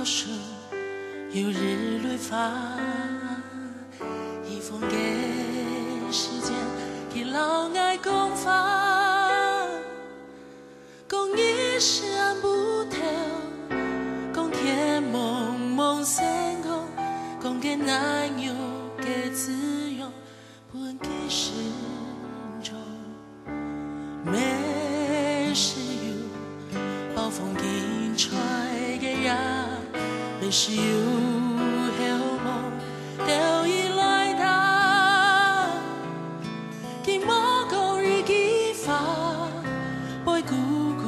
顺，有日累发，一封给时间，去老爱讲法，讲一世暗不透，讲天蒙蒙星空，讲给男友给自由，本给时钟，没事有暴风劲吹嘅呀，没事有后梦都已来到，佢冇講日記法，背孤孤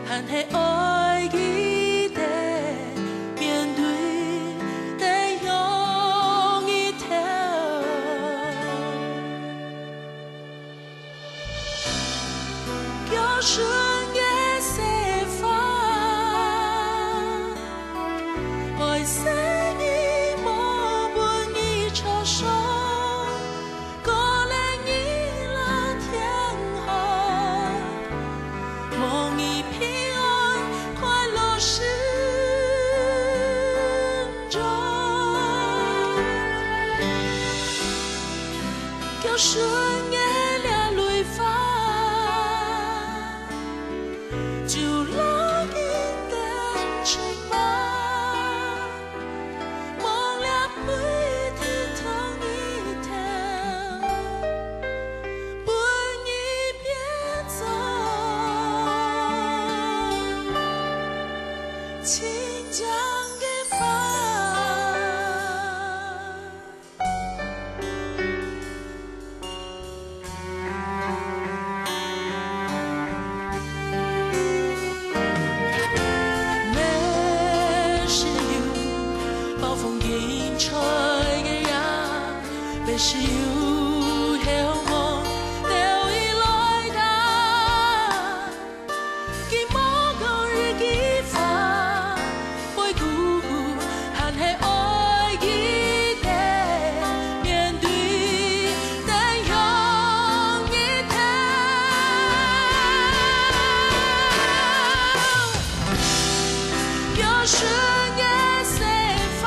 喊係愛記得面對的用一條，叫順嘅寫法，愛死你冇半一抽手，過了你了天河，夢已平安快樂時鐘，叫順嘅了淚花，就落一點翅膀，夢了不一定同一條，不一邊走，請將嘅花。没事有暴風勁吹嘅呀，沒事有後夢都已來到，佢冇講日記法，背孤孤喊係愛記得面對的用一條。有順嘅寫法，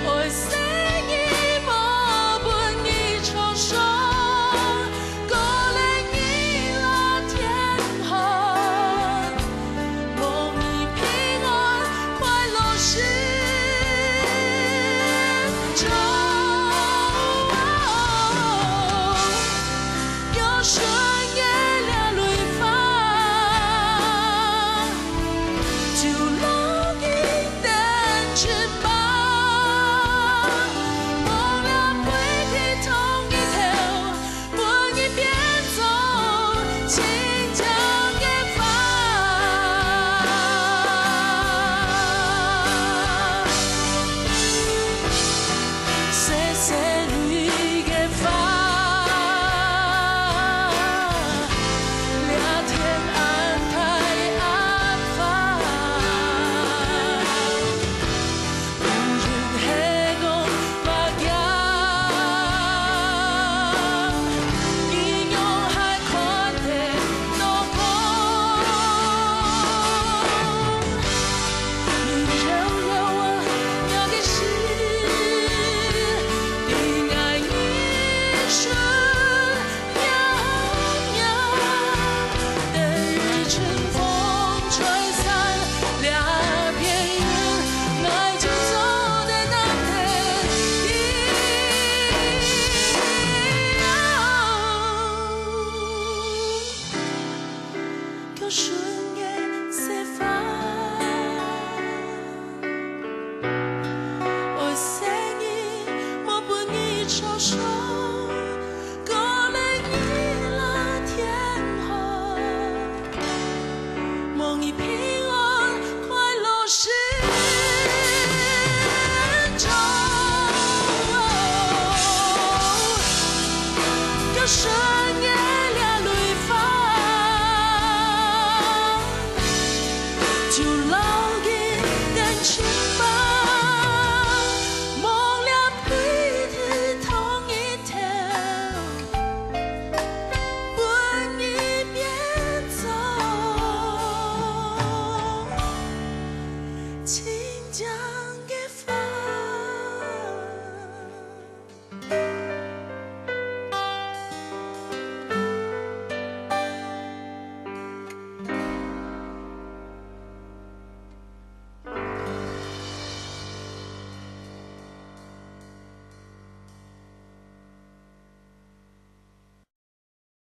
愛死你冇半一抽手，過了你了天河，夢已平安快樂時鐘，有順嘅了淚花，就落一點翅膀，夢了不一定同一條，不一邊走，請將嘅花。謝謝你嘅花，聊天安排安排，無人係講白鴿，應用係看得多空，你讓我要的是你愛一瞬渺渺的日程風吹散兩片雲，愛就走得那麼遠，叫順嘅寫法，愛死你冇半一抽手，過了你了天河，夢已平安快樂時鐘，叫順嘅了淚花，就落一點翅